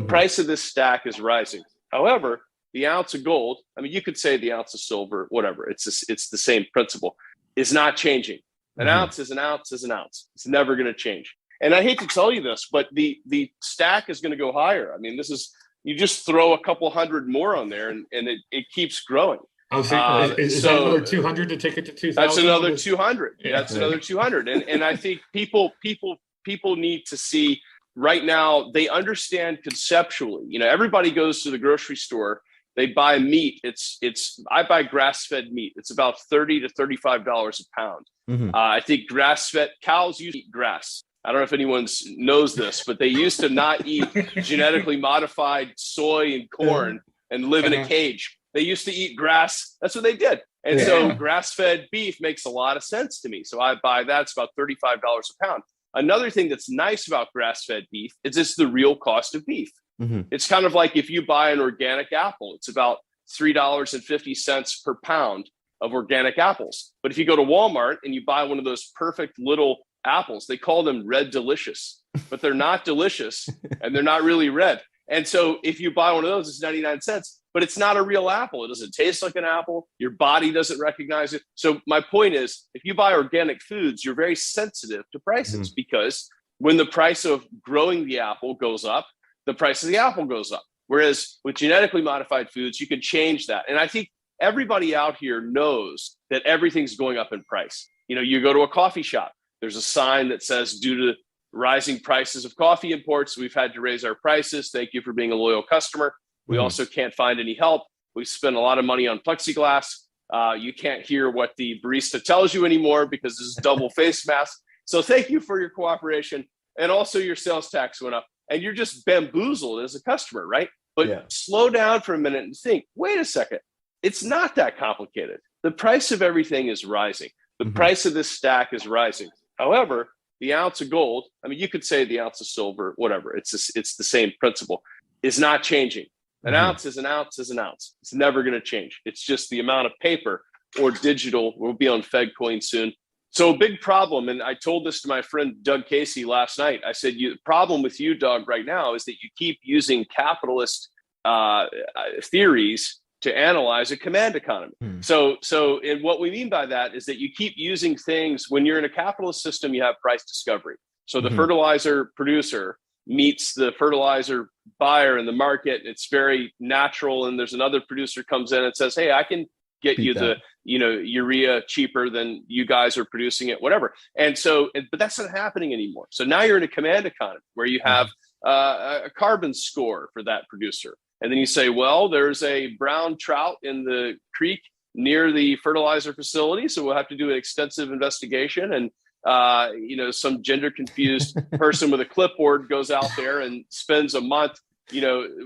price of this stack is rising. However, the ounce of gold, I mean, you could say the ounce of silver, whatever, it's the same principle, is not changing. An ounce is an ounce is an ounce. It's never going to change. And I hate to tell you this, but the stack is going to go higher. I mean, you just throw a couple hundred more on there and it keeps growing. Oh, so is that another 200 to take it to 2,000? That's another 200. Yeah, that's another 200. And I think people need to see right now, they understand conceptually. You know, everybody goes to the grocery store, they buy meat. I buy grass-fed meat. It's about $30 to $35 a pound. I think grass-fed cows used to eat grass. I don't know if anyone knows this, but they used to not eat genetically modified soy and corn and live in a cage. They used to eat grass. That's what they did. And so grass-fed beef makes a lot of sense to me. So I buy that. It's about $35 a pound. Another thing that's nice about grass-fed beef is it's the real cost of beef. It's kind of like if you buy an organic apple, it's about $3.50 per pound of organic apples. But if you go to Walmart and you buy one of those perfect little apples, they call them red delicious, but they're not delicious and they're not really red. And so if you buy one of those, it's 99 cents, but it's not a real apple. It doesn't taste like an apple. Your body doesn't recognize it. So my point is, if you buy organic foods, you're very sensitive to prices because when the price of growing the apple goes up, the price of the apple goes up. Whereas with genetically modified foods, you can change that. And I think everybody out here knows that everything's going up in price. You know, you go to a coffee shop, there's a sign that says, due to rising prices of coffee imports, we've had to raise our prices. Thank you for being a loyal customer. We also can't find any help. We spend a lot of money on plexiglass. You can't hear what the barista tells you anymore because this is double face mask. So thank you for your cooperation. And also your sales tax went up and you're just bamboozled as a customer, right? But slow down for a minute and think, wait a second. It's not that complicated. The price of everything is rising. The price of this stack is rising. However, the ounce of gold, I mean, you could say the ounce of silver, whatever, it's the same principle, is not changing. An ounce is an ounce is an ounce. It's never going to change. It's just the amount of paper or digital. We'll be on FedCoin soon. So a big problem, and I told this to my friend Doug Casey last night. I said, the problem with you, Doug, right now is that you keep using capitalist theories to analyze a command economy. So and what we mean by that is that you keep using things. When you're in a capitalist system, you have price discovery. So the fertilizer producer meets the fertilizer buyer in the market. It's very natural. And there's another producer comes in and says, hey, I can get you the urea cheaper than you guys are producing it, whatever. And so, but that's not happening anymore. So now you're in a command economy where you have a carbon score for that producer. And then you say, well, there's a brown trout in the creek near the fertilizer facility. So we'll have to do an extensive investigation. And, some gender confused person with a clipboard goes out there and spends a month,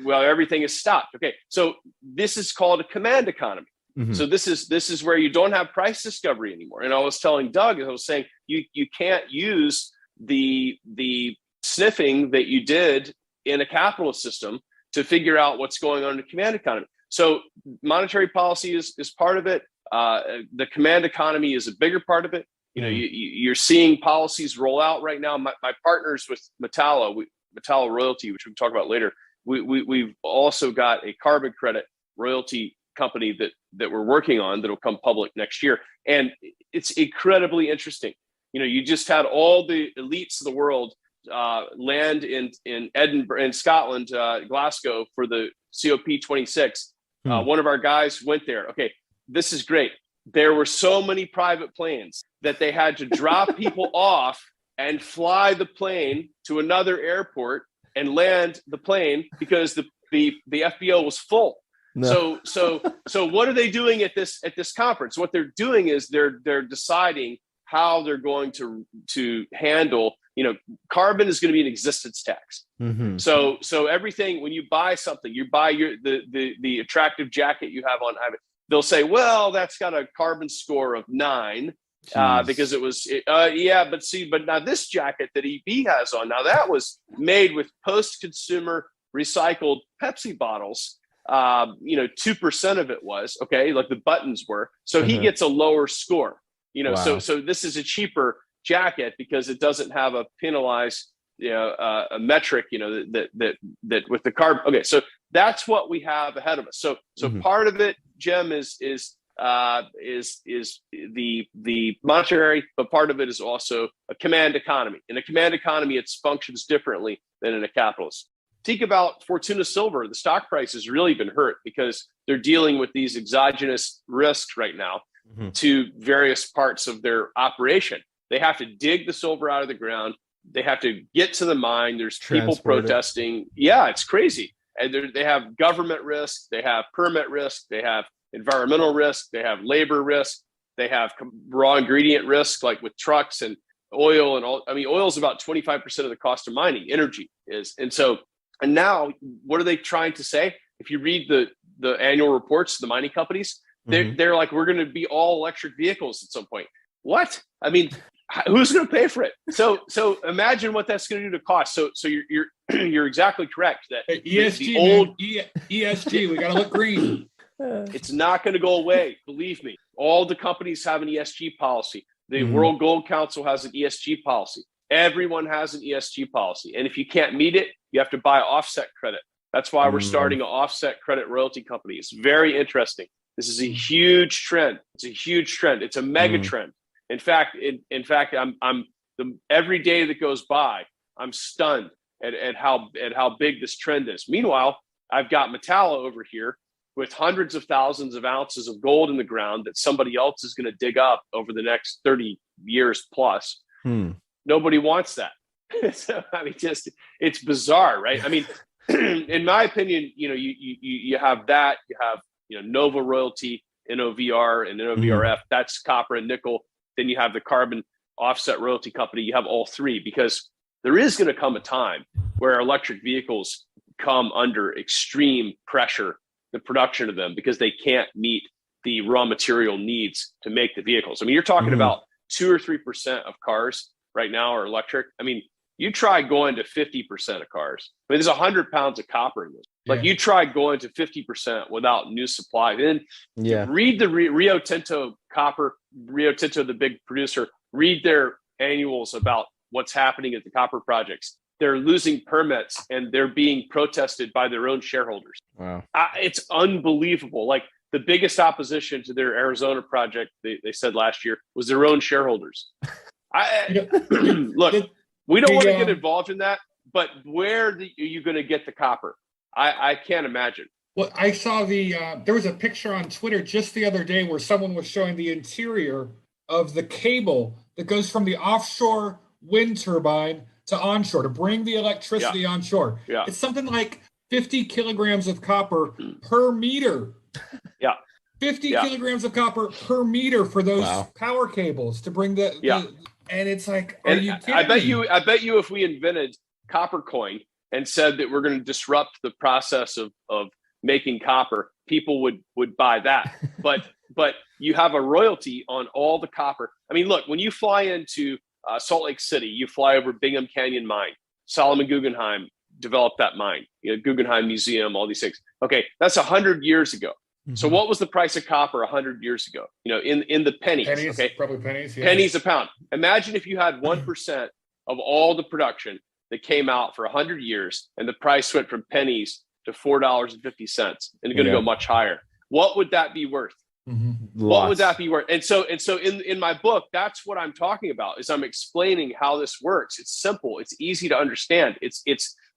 while everything is stopped. Okay. So this is called a command economy. So this is where you don't have price discovery anymore. And I was telling Doug, I was saying, you can't use the sniffing that you did in a capitalist system to figure out what's going on in the command economy. So monetary policy is part of it. The command economy is a bigger part of it. You're seeing policies roll out right now. My partners with Metallo Royalty, which we can talk about later, we've also got a carbon credit royalty company that we're working on that'll come public next year. And it's incredibly interesting. You just had all the elites of the world land in Edinburgh, in Scotland, Glasgow for the COP26. One of our guys went there. Okay, this is great. There were so many private planes that they had to drop people off and fly the plane to another airport and land the plane because the FBO was full. No. So what are they doing at this conference? What they're doing is they're deciding how they're going to handle. Carbon is going to be an existence tax. So everything, when you buy something, you buy the attractive jacket you have on, they'll say, well, that's got a carbon score of 9 because it was, but now this jacket that EB has on, now that was made with post-consumer recycled Pepsi bottles. 2% of it was, okay, like the buttons were. So he gets a lower score, wow. So this is a cheaper jacket because it doesn't have a penalized a metric, that with the carbon. Okay, so that's what we have ahead of us. So part of it, Jim, is the monetary, but part of it is also a command economy. In a command economy, it functions differently than in a capitalist. Think about Fortuna Silver. The stock price has really been hurt because they're dealing with these exogenous risks right now to various parts of their operation. They have to dig the silver out of the ground. They have to get to the mine. There's people protesting. Yeah, it's crazy. And they have government risk. They have permit risk. They have environmental risk. They have labor risk. They have raw ingredient risk, like with trucks and oil and all. I mean, oil is about 25% of the cost of mining. Energy is. And now what are they trying to say? If you read the annual reports of the mining companies, they're like, we're going to be all electric vehicles at some point. What? I mean, who's going to pay for it? So imagine what that's going to do to cost. So you're exactly correct that ESG, old ESG, we got to look green. It's not going to go away. Believe me. All the companies have an ESG policy. The World Gold Council has an ESG policy. Everyone has an ESG policy. And if you can't meet it, you have to buy offset credit. That's why we're starting an offset credit royalty company. It's very interesting. This is a huge trend. It's a huge trend. It's a mega trend. In fact, every day that goes by, I'm stunned at how big this trend is. Meanwhile, I've got Metallo over here with hundreds of thousands of ounces of gold in the ground that somebody else is going to dig up over the next 30 years plus. Nobody wants that. So, I mean, it's bizarre, right? I mean, in my opinion, you have that, you have, Nova Royalty, NOVR and NOVRF, that's copper and nickel. Then you have the carbon offset royalty company. You have all three, because there is going to come a time where electric vehicles come under extreme pressure, the production of them, because they can't meet the raw material needs to make the vehicles. I mean, you're talking about 2 or 3% of cars right now are electric. I mean, you try going to 50% of cars. I mean, there's 100 pounds of copper in this. Like, you try going to 50% without new supply. Then read the Rio Tinto copper, Rio Tinto, the big producer, read their annuals about what's happening at the copper projects. They're losing permits and they're being protested by their own shareholders. Wow. It's unbelievable. Like, the biggest opposition to their Arizona project, they said last year, was their own shareholders. Look, we don't want to get involved in that, but where are you going to get the copper? I can't imagine. Well, I saw there was a picture on Twitter just the other day where someone was showing the interior of the cable that goes from the offshore wind turbine to onshore to bring the electricity onshore. Yeah. It's something like 50 kilograms of copper per meter. Yeah. 50 kilograms of copper per meter for those power cables to bring the and it's like, are you kidding me? I bet you if we invented copper coin and said that we're going to disrupt the process of making copper, people would buy that. But you have a royalty on all the copper. I mean, look, when you fly into Salt Lake City, you fly over Bingham Canyon Mine. Solomon Guggenheim developed that mine. Guggenheim Museum, all these things. Okay, that's 100 years ago. So what was the price of copper 100 years ago? In the pennies. Okay, probably pennies. Yeah. Pennies a pound. Imagine if you had 1% of all the production that came out for 100 years, and the price went from pennies to $4.50, and it's going to go much higher. What would that be worth? What would that be worth? And so in my book, that's what I'm talking about. Is I'm explaining how this works. It's simple. It's easy to understand. It's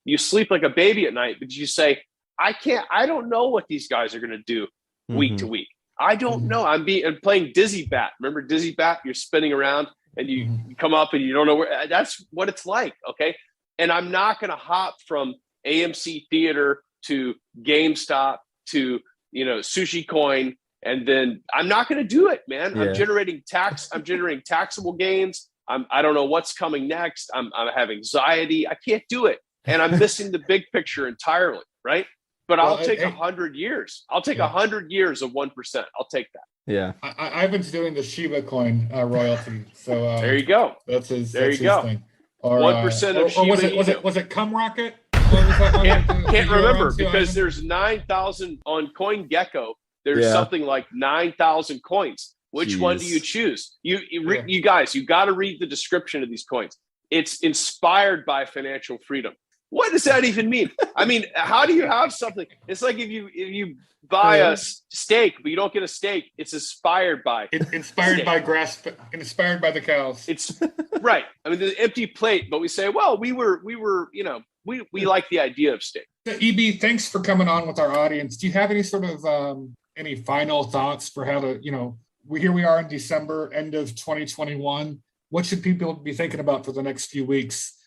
you sleep like a baby at night because you say, I don't know what these guys are going to do week to week. I don't know. I'm playing Dizzy Bat. Remember Dizzy Bat? You're spinning around and you come up and you don't know where. That's what it's like. Okay. And I'm not going to hop from AMC Theater to GameStop to, Sushi Coin. And then I'm not going to do it, man. I'm generating taxable gains. I don't know what's coming next. I have anxiety. I can't do it. And I'm missing the big picture entirely. Right. But I'll take 100 years. I'll take 100 years of 1%. I'll take that. Yeah. Ivan's doing the Shiba coin royalty. So there you go. That's his go. Thing. 1% of Shiba. Was it Cum Rocket? Can't remember because there's 9,000 on CoinGecko. There's something like 9,000 coins. Which one do you choose? You guys, you got to read the description of these coins. it's inspired by financial freedom. What does that even mean? I mean, how do you have something? It's like if you buy a steak, but you don't get a steak. It's inspired by inspired by grass, inspired by the cows. It's right. I mean, the empty plate, but we say, well, we like the idea of steak. EB, thanks for coming on with our audience. Do you have any sort of any final thoughts for how to, here we are in December, end of 2021. What should people be thinking about for the next few weeks?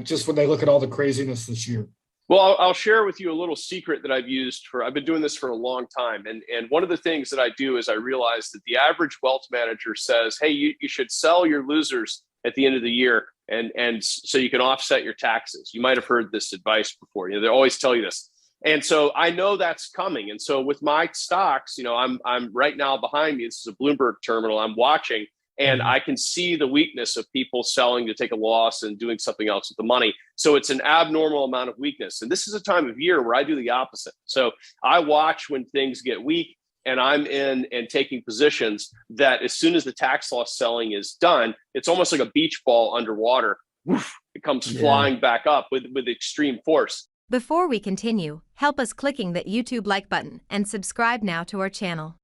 Just when they look at all the craziness this year? Well, I'll share with you a little secret that I've been doing this for a long time. And one of the things that I do is I realize that the average wealth manager says, hey, you should sell your losers at the end of the year. And so you can offset your taxes. You might have heard this advice before. They always tell you this. And so I know that's coming. And so with my stocks, I'm right now behind me. This is a Bloomberg terminal. I'm watching. And I can see the weakness of people selling to take a loss and doing something else with the money. So it's an abnormal amount of weakness. And this is a time of year where I do the opposite. So I watch when things get weak, and I'm in and taking positions that as soon as the tax loss selling is done, it's almost like a beach ball underwater. Woof, it comes flying back up with extreme force. Before we continue, help us clicking that YouTube like button and subscribe now to our channel.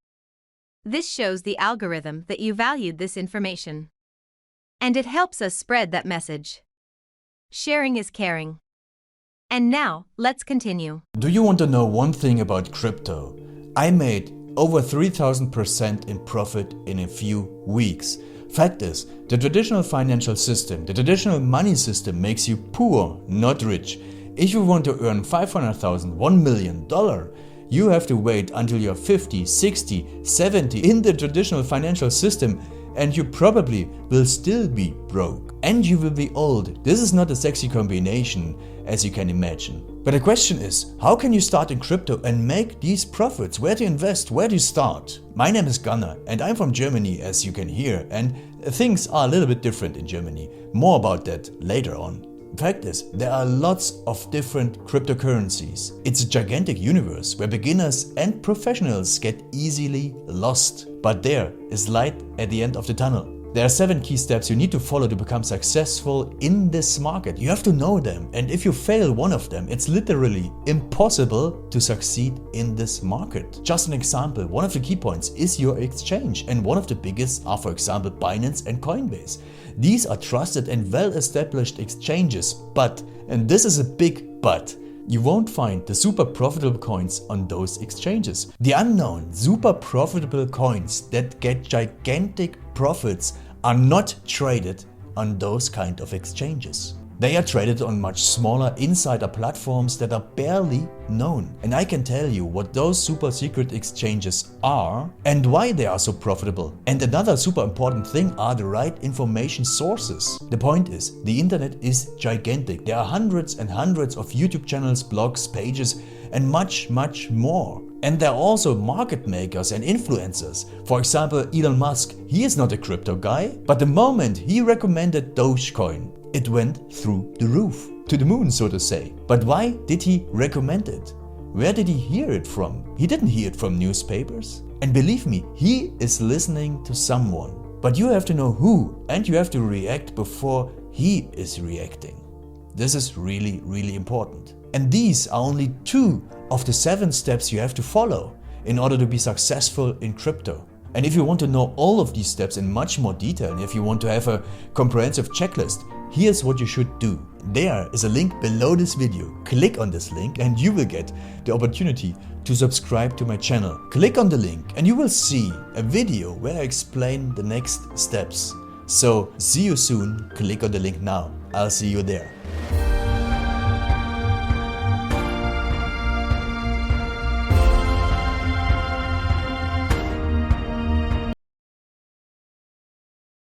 This shows the algorithm that you valued this information. And it helps us spread that message. Sharing is caring. And now, let's continue. Do you want to know one thing about crypto? I made over 3,000% in profit in a few weeks. Fact is, the traditional financial system, the traditional money system makes you poor, not rich. If you want to earn $500,000, $1 million, you have to wait until you're 50, 60, 70 in the traditional financial system, and you probably will still be broke. And you will be old. This is not a sexy combination, as you can imagine. But the question is, how can you start in crypto and make these profits? Where to invest? Where do you start? My name is Gunnar and I'm from Germany, as you can hear, and things are a little bit different in Germany. More about that later on. Fact is, there are lots of different cryptocurrencies. It's a gigantic universe where beginners and professionals get easily lost. But there is light at the end of the tunnel. There are 7 key steps you need to follow to become successful in this market. You have to know them, and if you fail one of them, it's literally impossible to succeed in this market. Just an example, one of the key points is your exchange, and one of the biggest are, for example, Binance and Coinbase. These are trusted and well-established exchanges, but, and this is a big but, you won't find the super profitable coins on those exchanges. The unknown super profitable coins that get gigantic profits are not traded on those kind of exchanges. They are traded on much smaller insider platforms that are barely known. And I can tell you what those super secret exchanges are and why they are so profitable. And another super important thing are the right information sources. The point is, the internet is gigantic. There are hundreds and hundreds of YouTube channels, blogs, pages, and much more. And there are also market makers and influencers. For example, Elon Musk, he is not a crypto guy, but the moment he recommended Dogecoin, it went through the roof, to the moon, so to say. But why did he recommend it? Where did he hear it from? He didn't hear it from newspapers. And believe me, he is listening to someone. But you have to know who, and you have to react before he is reacting. This is really, really important. And these are only 2 of the 7 steps you have to follow in order to be successful in crypto. And if you want to know all of these steps in much more detail, and if you want to have a comprehensive checklist, here's what you should do. There is a link below this video. Click on this link and you will get the opportunity to subscribe to my channel. Click on the link and you will see a video where I explain the next steps. So see you soon. Click on the link now. I'll see you there.